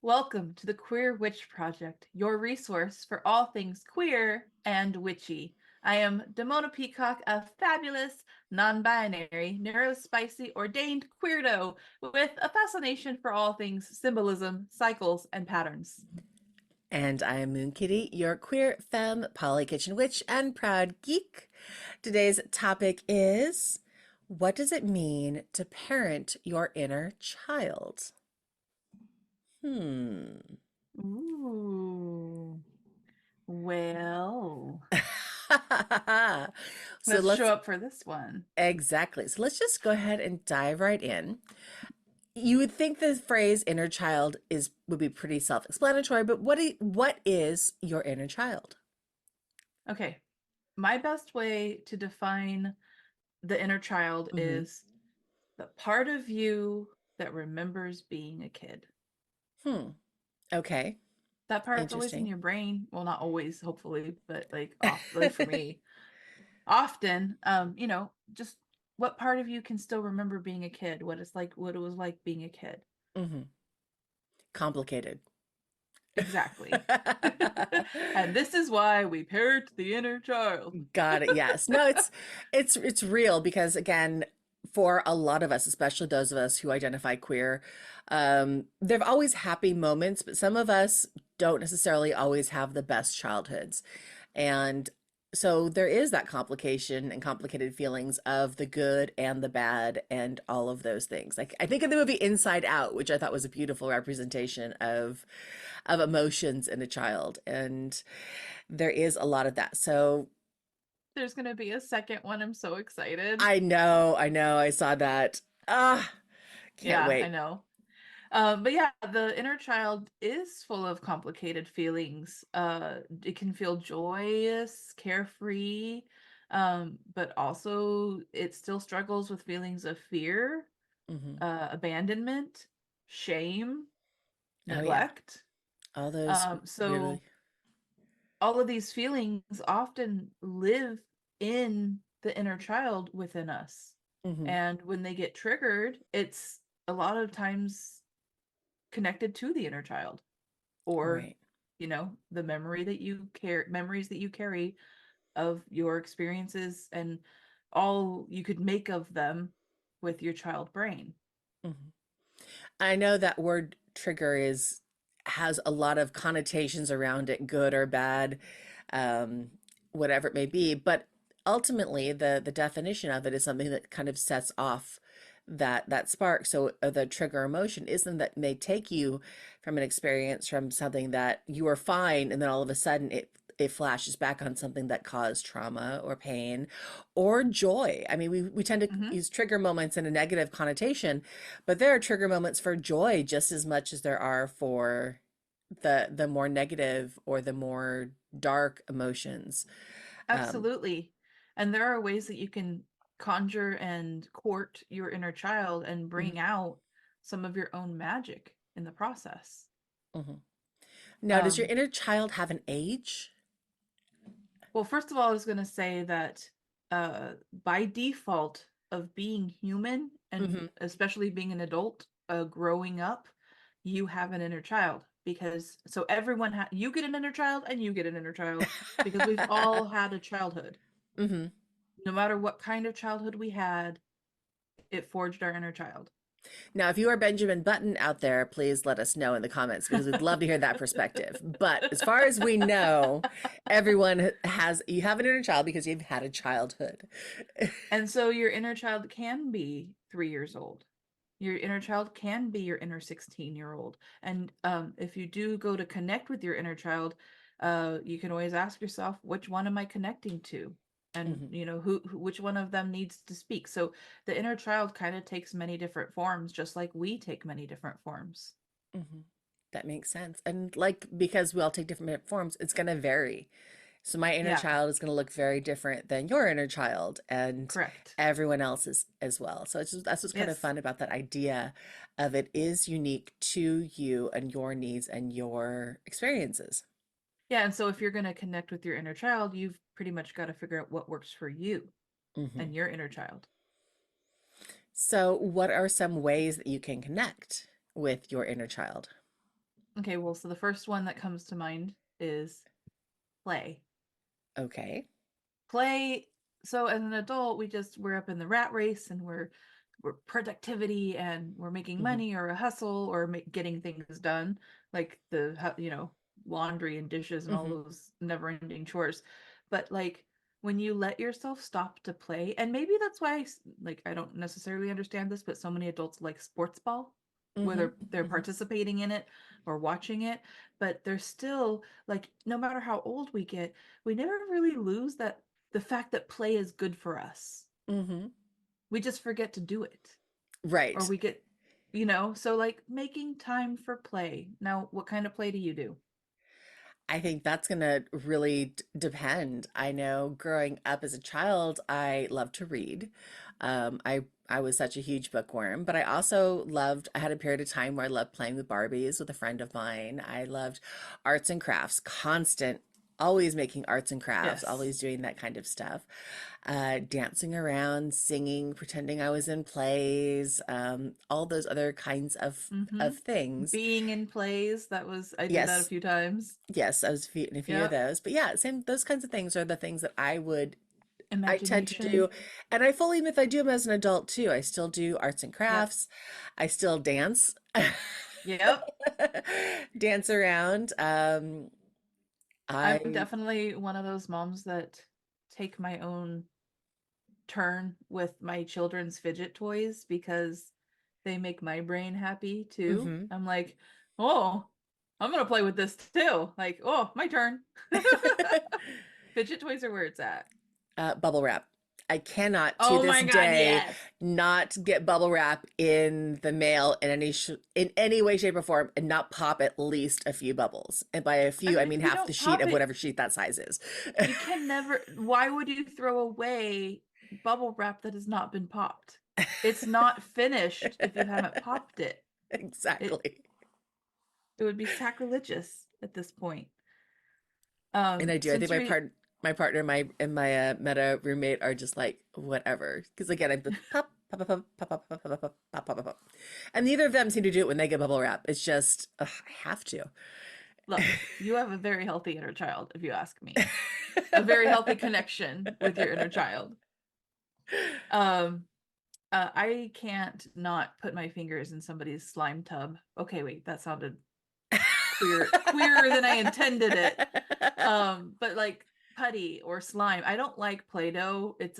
Welcome to the Queer Witch Project, your resource for all things queer and witchy. I am Damona Peacock, a fabulous, non-binary, neurospicy, ordained queerdo with a fascination for all things symbolism, cycles, and patterns. And I am Moonkittee, your queer femme, poly kitchen witch, and proud geek. Today's topic is, what does it mean to parent your inner child? Hmm. Ooh. Well, So let's show let's up for this one. exactly. So let's just go ahead and dive right in. You would think the phrase inner child is would be pretty self-explanatory, but what is your inner child? Okay, my best way to define the inner child Hmm. is the part of you that remembers being a kid. Hmm. Okay. That part's always in Interesting. your brain. Well, not always, hopefully, but like for me, often, just what part of you can still remember being a kid, what it was like being a kid. Hmm. Complicated. Exactly. And this is why we parent the inner child. Got it. Yes. No, it's real because again, for a lot of us, especially those of us who identify queer, there've always happy moments, but some of us don't necessarily always have the best childhoods. And so there is that complication and complicated feelings of the good and the bad and all of those things. Like I think of the movie Inside Out, which I thought was a beautiful representation of emotions in a child. And there is a lot of that. So There's gonna be a second one. I'm so excited. I know, I saw that. Ah, can't Yeah, I wait. know. But yeah, the inner child is full of complicated feelings. It can feel joyous, carefree, but also it still struggles with feelings of fear, Hmm. abandonment, shame, Oh yeah, neglect. all those So really. all of these feelings often live in the inner child within us. Hmm. And when they get triggered, it's a lot of times connected to the inner child or Right. the memories that you carry of your experiences and all you could make of them with your child brain. Hmm. I know that word trigger is has a lot of connotations around it, good or bad, um, whatever it may be. But ultimately, the definition of it is something that kind of sets off that spark. So the trigger emotion isn't that may take you from an experience from something that you were fine, and then all of a sudden it flashes back on something that caused trauma or pain or joy. I mean, we tend to Hmm. use trigger moments in a negative connotation, but there are trigger moments for joy just as much as there are for the more negative or the more dark emotions. Um, Absolutely. And there are ways that you can conjure and court your inner child and mhm, bring out some of your own magic in the process. mhm. Now, does your Um, inner child have an age? well, first of all, I was going to say that by default of being human and Hmm. especially being an adult, growing up, you have an inner child because so you get an inner child and you get an inner child because we've all had a childhood. Hmm. No matter what kind of childhood we had, it forged our inner child. Now, if you are Benjamin Button out there, please let us know in the comments because we'd love to hear that perspective. But as far as we know, everyone has, you have an inner child because you've had a childhood. And so your inner child can be 3 years old. Your inner child can be your inner 16-year-old. And if you do go to connect with your inner child, you can always ask yourself, which one am I connecting to? And Hmm. which one of them needs to speak. So the inner child kind of takes many different forms, just like we take many different forms. Hmm. That makes sense. And like, because we all take different forms, it's going to vary. So my inner Yeah, child is going to look very different than your inner child and correct. everyone else's as well. So that's what's kind of Yes. fun about that idea of it is unique to you and your needs and your experiences. Yeah, and so if you're going to connect with your inner child, you've pretty much got to figure out what works for you Hmm. and your inner child. So what are some ways that you can connect with your inner child? Okay, well, so the first one that comes to mind is play. Okay. Play. So as an adult, we're up in the rat race, and we're productivity, and we're making Hmm. money or a hustle or getting things done, like laundry and dishes and all Hmm. those never-ending chores. But like when you let yourself stop to play, and maybe that's why like I don't necessarily understand this, but so many adults like sports ball, Hmm. whether they're Hmm. participating in it or watching it, but they're still like, no matter how old we get, we never really lose that the fact that play is good for us. Hmm. We just forget to do it. Or Right. we get, so like making time for play. Now, what kind of play do you do? I think that's going to really depend. I know growing up as a child, I loved to read. I was such a huge bookworm, but I also loved, I had a period of time where I loved playing with Barbies with a friend of mine. I loved arts and crafts, constant, always making arts and crafts, Yes. always doing that kind of stuff. Dancing around, singing, pretending I was in plays, all those other kinds Mm-hmm. of things. Being in plays, I did that a Yes, few times. yes, I was in a few of Yep. those. But yeah, same, those kinds of things are the things that I tend to Imagination. do. And I fully admit I do them as an adult too. I still do arts and Yep. crafts. I still dance, Yep. dance around. I'm I, definitely one of those moms that take my own turn with my children's fidget toys because they make my brain happy too. mhm. I'm like, oh, I'm gonna play with this too. Like, oh, my turn. Fidget toys are where it's at. Bubble wrap. I cannot to Oh this my god, day yes. not get bubble wrap in the mail in in any way, shape, or form and not pop at least a few bubbles. And by a I few, I mean, mean if you half the don't sheet pop of it, whatever sheet that size is. you can never. Why would you throw away bubble wrap that has not been popped? It's not finished if you haven't popped it. It Exactly. it would be sacrilegious at this point. And I do. I think Sensory, my partner, my meta roommate are just like whatever. Because again, I'm the pop, pop, pop, pop, pop, pop, pop, pop, pop, pop, pop, pop. And neither of them seem to do it when they get bubble wrap. It's just ugh, I have to. look, you have a very healthy inner child, if you ask me. A very healthy connection with your inner child. Um, I can't not put my fingers in somebody's slime tub. Okay, wait, that sounded queerer than I intended it. But like putty or slime, I don't like Play-Doh. It's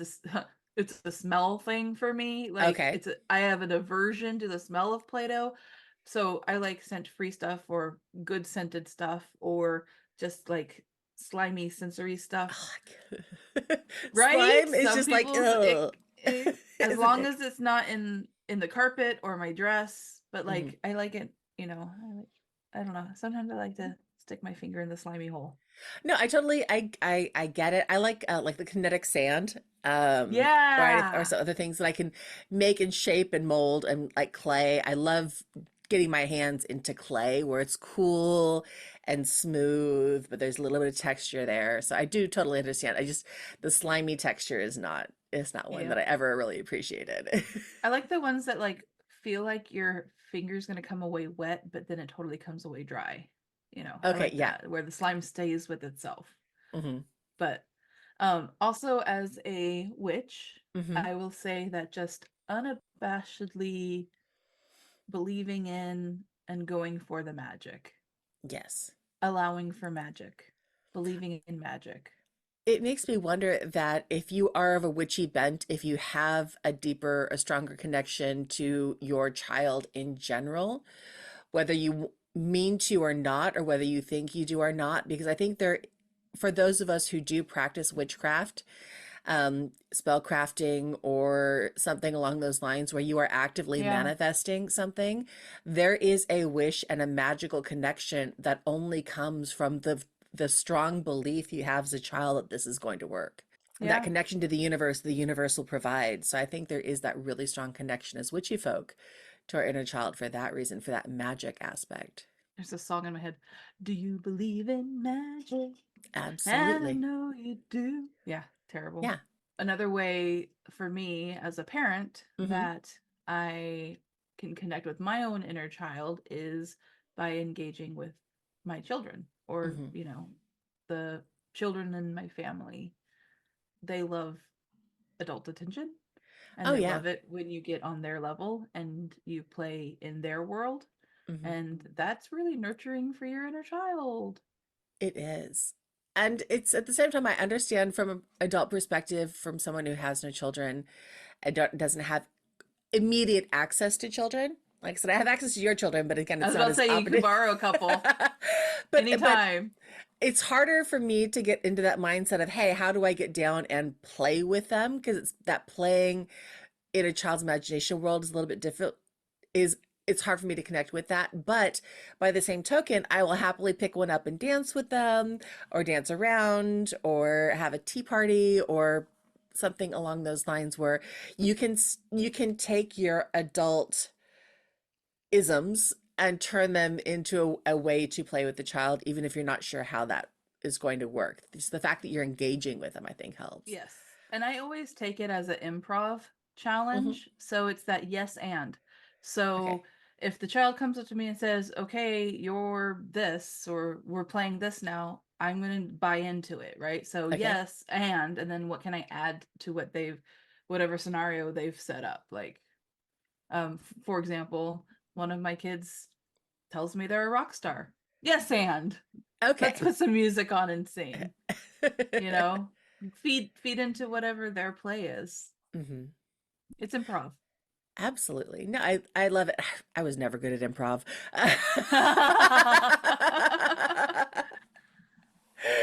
a smell thing for me. Like Okay. I have an aversion to the smell of Play-Doh. So I like scent-free stuff or good scented stuff or just like slimy sensory stuff. Right? Slime is Some just like people's ugh, as isn't long it? as it's not in the carpet or my dress, but Mhm. like I like it, I don't know. Sometimes I like to stick my finger in the slimy hole. No, I totally I get it. I like the kinetic sand, or Yeah. some other things that I can make and shape and mold and like clay. I love getting my hands into clay where it's cool and smooth, but there's a little bit of texture there. So I do totally understand. I just the slimy texture is not one that I Yep. ever really appreciated. I like the ones that like feel like your finger's gonna come away wet, but then it totally comes away dry. I Okay, like yeah. that where the slime stays with itself. Hmm. But also as a witch, Hmm. I will say that just unabashedly believing in and going for the magic, Yes. allowing for magic, believing in magic. It makes me wonder that if you are of a witchy bent, if you have a stronger connection to your child in general, whether you mean to or not, or whether you think you do or not, because I think for those of us who do practice witchcraft, spell crafting or something along those lines where you are actively Yeah. manifesting something, there is a wish and a magical connection that only comes from the strong belief you have as a child that this is going to work. That Yeah. connection to the universe will provide. So I think there is that really strong connection as witchy folk to our inner child for that reason, for that magic aspect. There's a song in my head. Do you believe in magic? And I Absolutely. know you do. Yeah, terrible. Yeah. Another way for me as a parent Hmm. that I can connect with my own inner child is by engaging with my children, or, Hmm. the children in my family. They love adult attention, and Oh they yeah. love it when you get on their level and you play in their world. Hmm. And that's really nurturing for your inner child. It is. And it's at the same time, I understand from an adult perspective, from someone who has no children and doesn't have immediate access to children. Like I said, I have access to your children, but again, I it's was not about to as say you can operative. borrow a couple But anytime. it's harder for me to get into that mindset of, hey, how do I get down and play with them? Because it's that playing in a child's imagination world is a little bit different. Is It's hard for me to connect with that. But by the same token, I will happily pick one up and dance with them, or dance around, or have a tea party, or something along those lines where you can take your adult isms and turn them into a way to play with the child, even if you're not sure how that is going to work. Just the fact that you're engaging with them, I think, helps. Yes. And I always take it as an improv Hmm. challenge. So it's that yes and. Okay. So if the child comes up to me and says, okay, you're this, or we're playing this now, I'm going to buy into it, right? So Okay. yes, and then what can I add to whatever scenario they've set up? Like, for example, one of my kids tells me they're a rock star. Yes, and let's Okay. put some music on and sing. You know, feed into whatever their play is. Hmm. It's improv. Absolutely. No, I love it. I was never good at improv.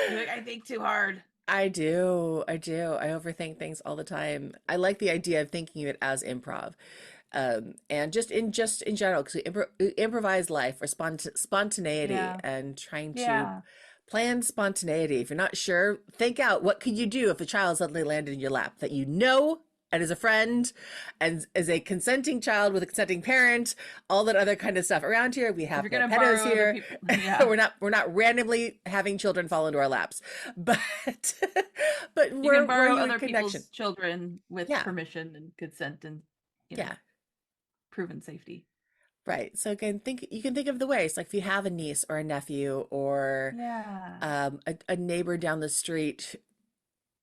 You're like, I think too hard. I do. I do. I overthink things all the time. I like the idea of thinking of it as improv. And just in general, because we improvise life, or spontaneity, Yeah. and trying to Yeah. plan spontaneity. If you're not sure, think out, what could you do if a child suddenly landed in your lap that you know, and as a friend, and as a consenting child with a consenting parent, all that other kind of stuff. Around here, we If you're have no gonna pedos borrow other here. people, yeah. We're not randomly having children fall into our laps, but but You can we're borrow human other connection. people's children with Yeah, permission and consent and, you know, yeah. proven safety. Right. So again, you can think of the ways, like if you have a niece or a nephew, or Yeah. a neighbor down the street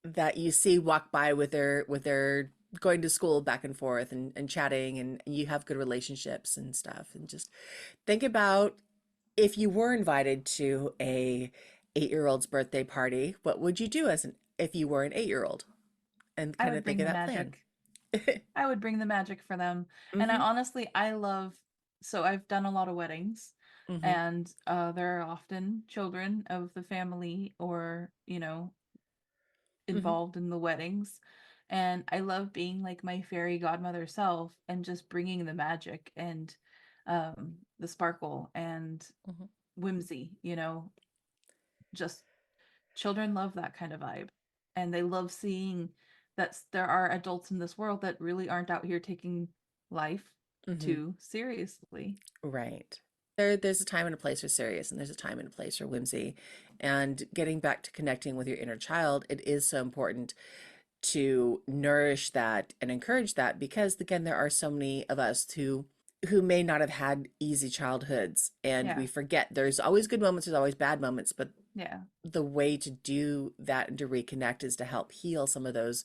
that you see walk by with their going to school back and forth, and chatting, and you have good relationships and stuff. And just think about, if you were invited to a 8-year-old's birthday party, what would you do if you were an 8-year-old? And I kind would of think bring of the that plan. magic. I would bring the magic for them. And I Hmm. honestly, I love, so I've done a lot of weddings, Hmm. and there are often children of the family, or, Hmm. involved in the weddings. And I love being like my fairy godmother self and just bringing the magic and the sparkle and Hmm. whimsy, just children love that kind of vibe. And they love seeing that there are adults in this world that really aren't out here taking life Hmm. too seriously. Right. There's a time and a place for serious, and there's a time and a place for whimsy. And getting back to connecting with your inner child, it is so important to nourish that and encourage that, because again, there are so many of us who may not have had easy childhoods, and Yeah. we forget there's always good moments, there's always bad moments, but Yeah. the way to do that and to reconnect is to help heal some of those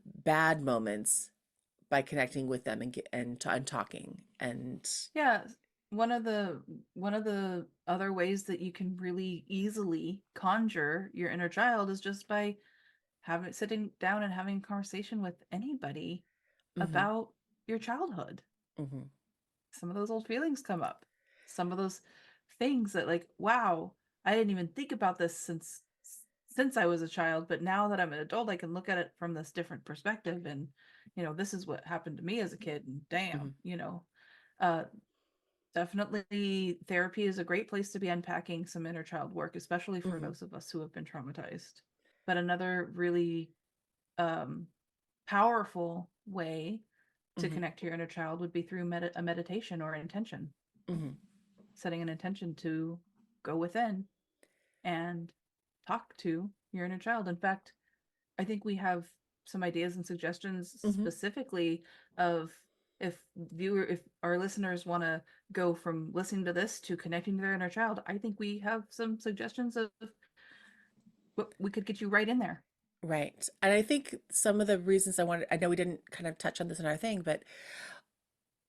bad moments by connecting with them, and talking. And Yeah, one of the other ways that you can really easily conjure your inner child is just by having sitting down and having a conversation with anybody hmm. about your childhood. Hmm. Some of those old feelings come up. Some of those things that, like, wow, I didn't even think about this since I was a child, but now that I'm an adult, I can look at it from this different perspective, and this is what happened to me as a kid, and Hmm. damn, uh definitely, therapy is a great place to be unpacking some inner child work, especially for Hmm. those of us who have been traumatized. But another really um, powerful way to Hmm. connect to your inner child would be through a meditation or intention, Hmm. setting an intention to go within and talk to your inner child. In fact, I think we have some ideas and suggestions Hmm. specifically of if our listeners want to go from listening to this to connecting to their inner child, I think we have some suggestions of what we could get you right in there. Right. And I think some of the reasons I know we didn't kind of touch on this in our thing, but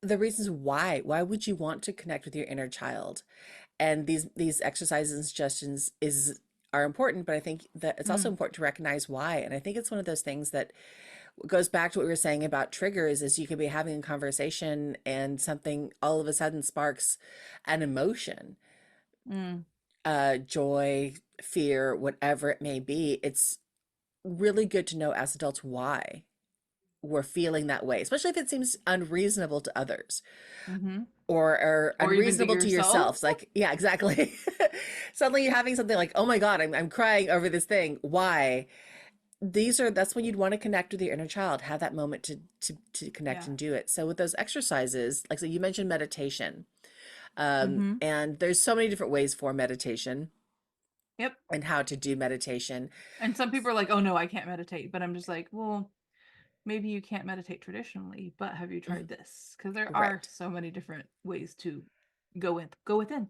the reasons why would you want to connect with your inner child? And these exercises and suggestions is are important, but I think that it's also Mm, important to recognize why. And I think it's one of those things that goes back to what we were saying about triggers is you could be having a conversation and something all of a sudden sparks an emotion, mm, joy, fear, whatever it may be. It's really good to know as adults why we're feeling that way, especially if it seems unreasonable to others mm-hmm. or Or even to unreasonable to yourself. yourselves. Like, yeah, exactly. Suddenly you're having something like, oh my God, I'm crying over this thing. Why? That's when you'd want to connect with your inner child, have that moment to connect Yeah. and do it. So with those exercises, like so you mentioned meditation, Mm-hmm. and there's so many different ways for meditation Yep. and how to do meditation. And some people are like, "Oh no, I can't meditate." But I'm just like, "Well, maybe you can't meditate traditionally, but have you tried Mhm. this? Because there are Right. so many different ways to go within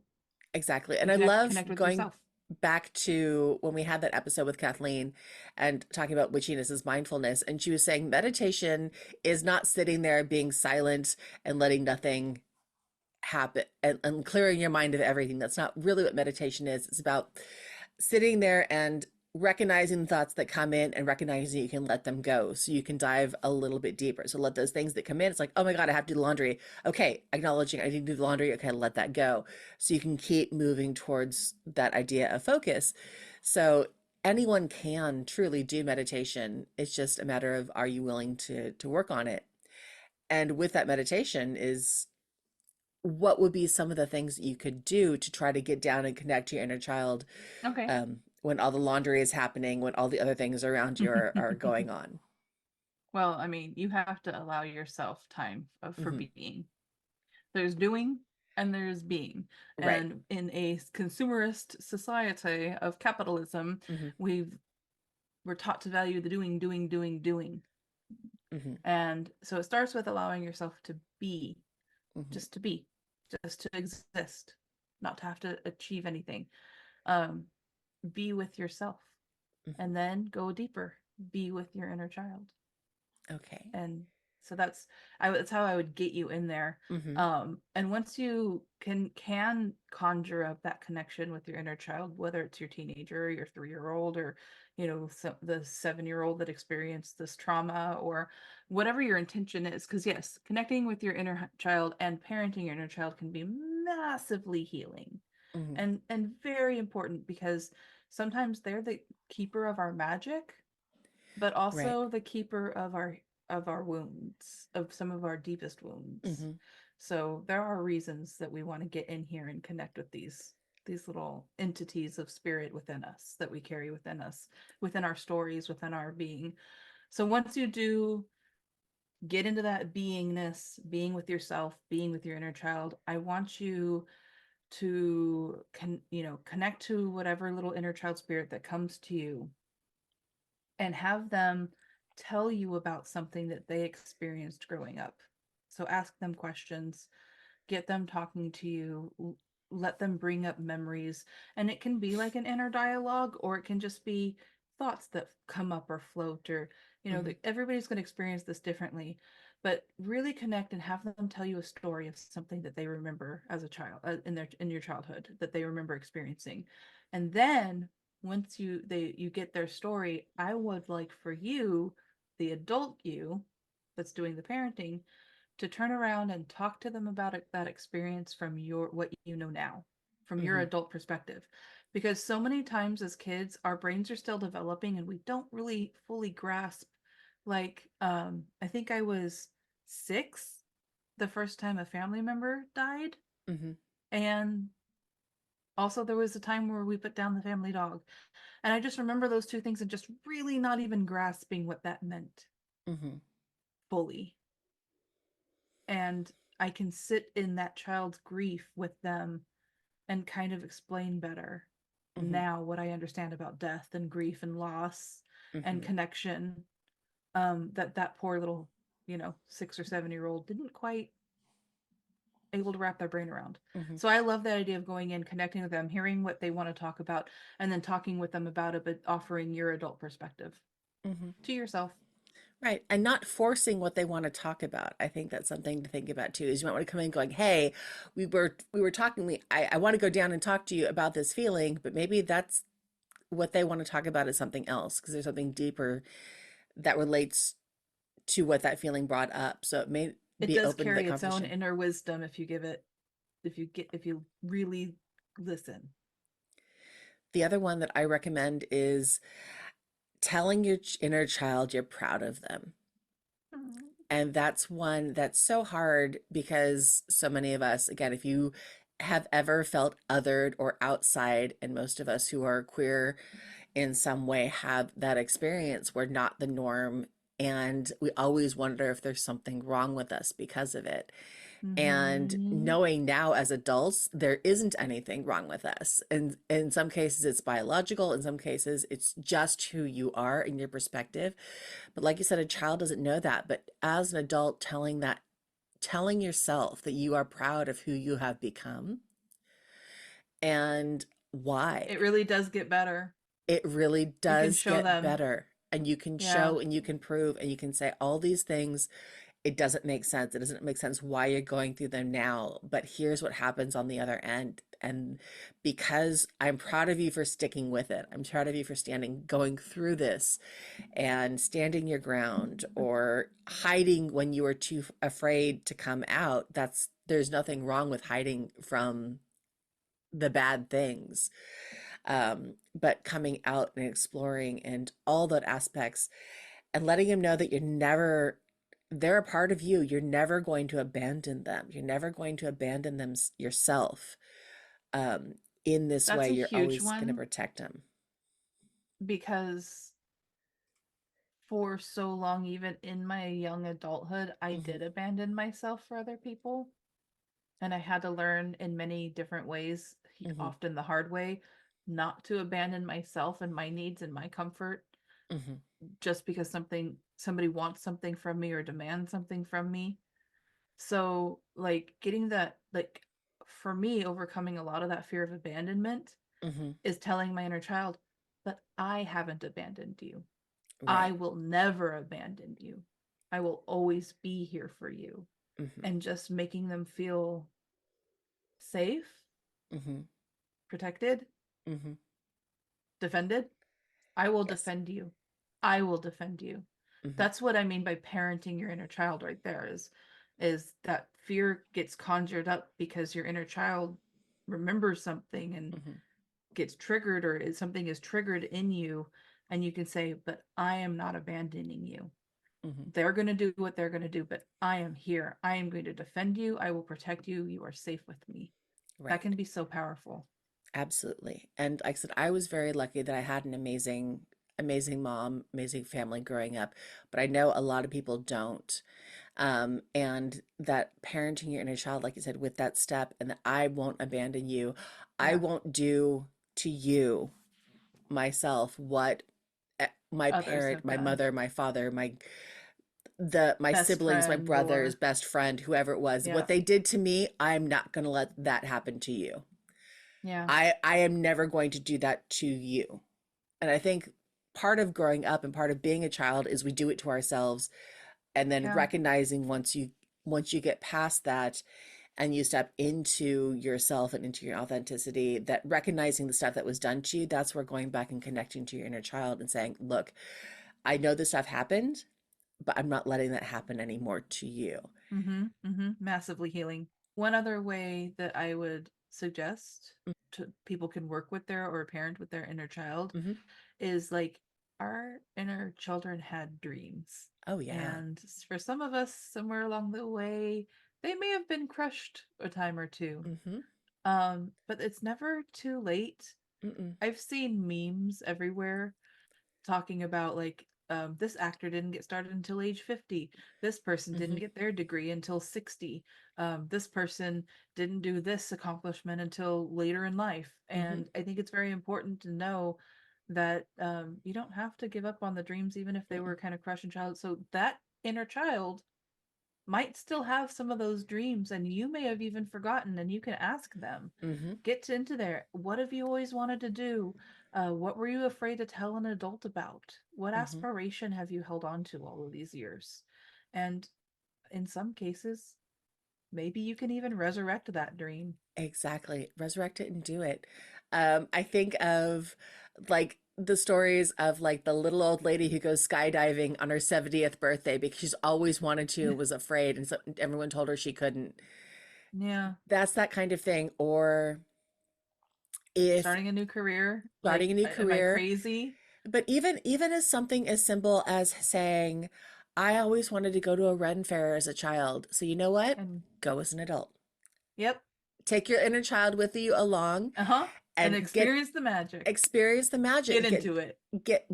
Exactly. And and I love connect with going yourself." back to when we had that episode with Kathleen and talking about witchiness as mindfulness. And she was saying meditation is not sitting there being silent and letting nothing happen and clearing your mind of everything. That's not really what meditation is. It's about sitting there and recognizing the thoughts that come in and recognizing you can let them go so you can dive a little bit deeper. So let those things that come in, it's like, oh my God, I have to do the laundry. Okay, acknowledging I need to do the laundry. Okay, let that go. So you can keep moving towards that idea of focus. So anyone can truly do meditation. It's just a matter of are you willing to work on it? And with that meditation is what would be some of the things that you could do to try to get down and connect to your inner child Okay. when all the laundry is happening, when all the other things around you are going on? Well, I mean, you have to allow yourself time for Hmm. being. There's doing and there's being. Right. And in a consumerist society of capitalism, Hmm. we've we're taught to value the doing, doing, doing, doing. Hmm. And so it starts with allowing yourself to be, Hmm. just to be, just to exist, not to have to achieve anything. Um, be with yourself, Hmm. and then go deeper. Be with your inner child. Okay. And so that's how I would get you in there. Hmm. And once you can conjure up that connection with your inner child, whether it's your teenager, your 3-year-old, or the 7-year-old that experienced this trauma, or whatever your intention is, because yes, connecting with your inner child and parenting your inner child can be massively healing Hmm. and very important, because sometimes they're the keeper of our magic, but Right. also the keeper of our wounds, of some of our deepest wounds. Hmm. So there are reasons that we want to get in here and connect with these little entities of spirit within us that we carry within us, within our stories, within our being. So once you do get into that beingness, being with yourself, being with your inner child, I want you to connect to whatever little inner child spirit that comes to you, and have them tell you about something that they experienced growing up. So ask them questions, get them talking to you, let them bring up memories. And it can be like an inner dialogue, or it can just be thoughts that come up or float, or, Hmm. everybody's going to experience this differently. But really connect and have them tell you a story of something that they remember as a child, in your childhood, that they remember experiencing. And then once you get their story, I would like for you, the adult you that's doing the parenting, to turn around and talk to them about that experience from what you know now, from your Hmm. adult perspective. Because so many times as kids, our brains are still developing and we don't really fully grasp. Like, I think I was 6 the first time a family member died. Hmm. And also there was a time where we put down the family dog. And I just remember those two things and just really not even grasping what that meant Hmm. fully. And I can sit in that child's grief with them and kind of explain better Hmm. now what I understand about death and grief and loss and Hmm. connection. That poor little 6 or 7 year old didn't quite able to wrap their brain around. Hmm. So I love that idea of going in, connecting with them, hearing what they want to talk about, and then talking with them about it, but offering your adult perspective Hmm. to yourself. Right. And not forcing what they want to talk about. I think that's something to think about too, is you might want to come in going, hey, we were talking, I want to go down and talk to you about this feeling, but maybe that's what they want to talk about is something else because there's something deeper that relates to what that feeling brought up. So it may It be does open to that carry its own conversation. inner wisdom if you give it, if you really listen. The other one that I recommend is telling your inner child you're proud of them. Mm. And that's one that's so hard because so many of us, again, if you have ever felt othered or outside, and most of us who are queer in some way have that experience, we're not the norm. And we always wonder if there's something wrong with us because of it. And Mm-hmm. knowing now as adults, there isn't anything wrong with us. And in some cases, it's biological. In some cases, it's just who you are in your perspective. But like you said, a child doesn't know that. But as an adult, telling yourself that you are proud of who you have become and why, It really does get better. it really You can does show get them. better. And you can Yeah. show and you can prove and you can say all these things. It doesn't make sense. It doesn't make sense why you're going through them now, but here's what happens on the other end. And because I'm proud of you for sticking with it, I'm proud of you for going through this and standing your ground or hiding when you were too afraid to come out. There's nothing wrong with hiding from the bad things. But coming out and exploring and all that aspects and letting him know that they're a part of you. You're never going to abandon them. You're never going to abandon them yourself. Um, in this That's way, a you're huge always going to one protect them. because for so long, even in my young adulthood, I Hmm. did abandon myself for other people. And I had to learn in many different ways, Hmm. often the hard way, not to abandon myself and my needs and my comfort Hmm. just because somebody wants something from me or demands something from me. So, like, getting that, like, for me, overcoming a lot of that fear of abandonment Hmm. is telling my inner child, but I haven't abandoned you. I Right. will never abandon you. I will always be here for you. Hmm. And just making them feel safe, Hmm. protected, Hmm. defended. I will Yes. defend you. I will defend you. Hmm. That's what I mean by parenting your inner child right there is that fear gets conjured up because your inner child remembers something and Hmm. gets triggered or something is triggered in you and you can say, "But I am not abandoning you. Hmm. They're going to do what they're going to do, but I am here. I am going to defend you. I will protect you. You are safe with me." That Right. can be so powerful. Absolutely. And like I said, I was very lucky that I had an amazing mom, amazing family growing up, but I know a lot of people don't. And that parenting your inner child, like you said, with that step, and that I won't abandon you, I Yeah. won't do to you myself what my Others parent, have my done. mother, my father, my Best siblings, my friend brothers, or best friend, whoever it was, yeah. what they did to me, I'm not going to let that happen to you. Yeah. I am never going to do that to you. And I think part of growing up and part of being a child is we do it to ourselves, and then Yeah. recognizing once you get past that and you step into yourself and into your authenticity, that recognizing the stuff that was done to you, that's where going back and connecting to your inner child and saying, look, I know this stuff happened, but I'm not letting that happen anymore to you. Mm-hmm. Mm-hmm. Massively healing. One other way that I would suggest to people can work with their or parent with their inner child Mm-hmm. is like our inner children had dreams. Oh yeah. And for some of us, somewhere along the way, they may have been crushed a time or two. Mm-hmm. But it's never too late. Mm-mm. I've seen memes everywhere talking about like this actor didn't get started until age 50. This person didn't Mm-hmm. get their degree until 60. This person didn't do this accomplishment until later in life. Mm-hmm. And I think it's very important to know that you don't have to give up on the dreams even if they Mm-mm. were kind of crushed in childhood. So that inner child might still have some of those dreams, and you may have even forgotten, and you can ask them. Mm-hmm. Get into there. What have you always wanted to do? What were you afraid to tell an adult about? What Mm-hmm. aspiration have you held on to all of these years? And in some cases, maybe you can even resurrect that dream. Exactly. Resurrect it and do it. I think of like the stories of like the little old lady who goes skydiving on her 70th birthday because she's always wanted to and was afraid, and so everyone told her she couldn't. Yeah. That's that kind of thing. Or if Starting a new career. starting a Like, new am I career, crazy? but even as something as simple as saying, I always wanted to go to a Ren fair as a child. So you know what? And Go as an adult. yep. Take your inner child with you along Uh-huh. And and get experience the magic. experience the Get magic. into it.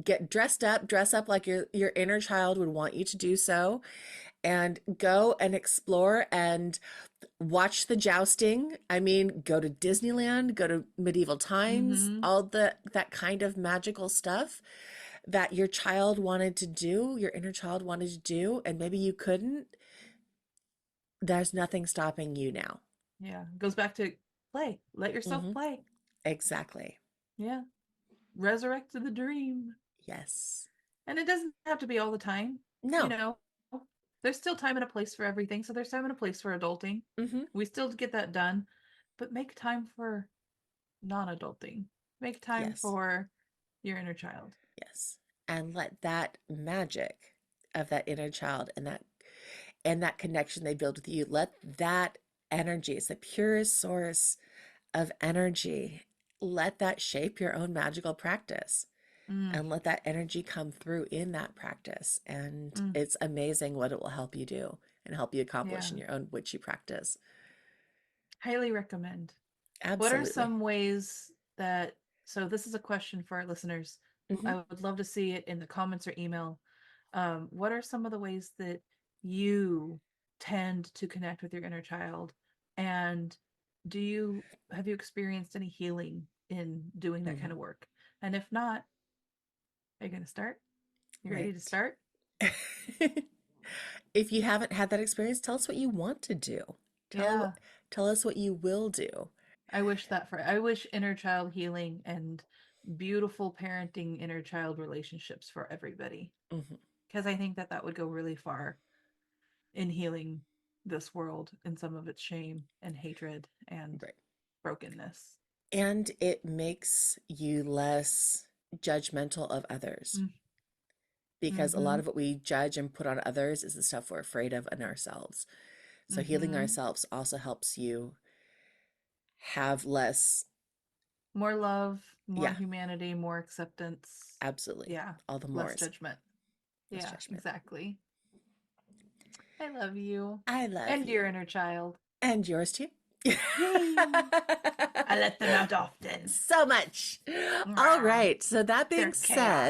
Get dressed up, dress up like your inner child would want you to do so, and go and explore and watch the jousting. I mean, go to Disneyland, go to medieval times, Mm-hmm. all the that kind of magical stuff that your child wanted to do, your inner child wanted to do, and maybe you couldn't. There's nothing stopping you now. Yeah. Goes back to play. Let yourself Hmm. play. Exactly. Yeah. Resurrect the dream. Yes. And it doesn't have to be all the time. You No. know, there's still time and a place for everything. So there's time and a place for adulting. Hmm. We still get that done. But make time for non-adulting. Make time Yes. for your inner child. Yes. And let that magic of that inner child and that connection they build with you, let that energy, it's the purest source of energy. Let that shape your own magical practice Mm, and let that energy come through in that practice. And mm, it's amazing what it will help you do and help you accomplish yeah. in your own witchy practice. Highly recommend. What are Absolutely. some ways that, so this is a question for our listeners. Hmm. I would love to see it in the comments or email. What are some of the ways that you tend to connect with your inner child? And do you have you experienced any healing in doing that kind Hmm. of work? And if not, are you going to start? You ready to Right. start? If you haven't had that experience, tell us what you want to do. Tell Yeah. tell us what you will do. I wish inner child healing and beautiful parenting inner child relationships for everybody, Hmm. because I think that that would go really far in healing this world and some of its shame and hatred and Right. brokenness. And it makes you less judgmental of others because a lot Mm-hmm. of what we judge and put on others is the stuff we're afraid of in ourselves. So healing Mm-hmm. ourselves also helps you have less, More love, more yeah, humanity, more acceptance. absolutely. Yeah. All the Less mores, judgment. less Yeah, judgment. exactly. I love you. I love And your you. inner child. And yours too. Yay! I let them out often. So much. All Mwah. right. So that being They're chaos.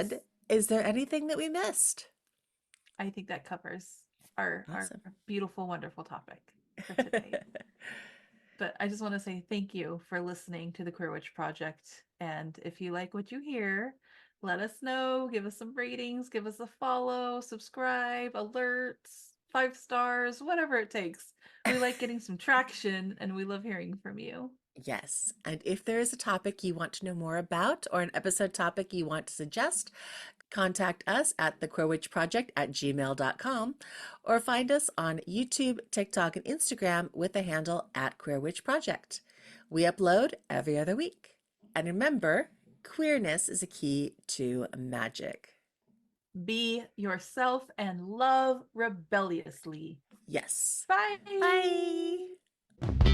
said, is there anything that we missed? I think that covers our Awesome. beautiful, wonderful topic for today. But I just want to say thank you for listening to the Queer Witch Project. And if you like what you hear, let us know. Give us some ratings, give us a follow, subscribe, alerts, 5 stars, whatever it takes. We like getting some traction and we love hearing from you. Yes. And if there is a topic you want to know more about or an episode topic you want to suggest, contact us at thequeerwitchproject@gmail.com or find us on YouTube, TikTok, and Instagram with the handle at Queer Witch Project. We upload every other week. And remember, queerness is a key to magic. Be yourself and love rebelliously. Yes. Bye. Bye.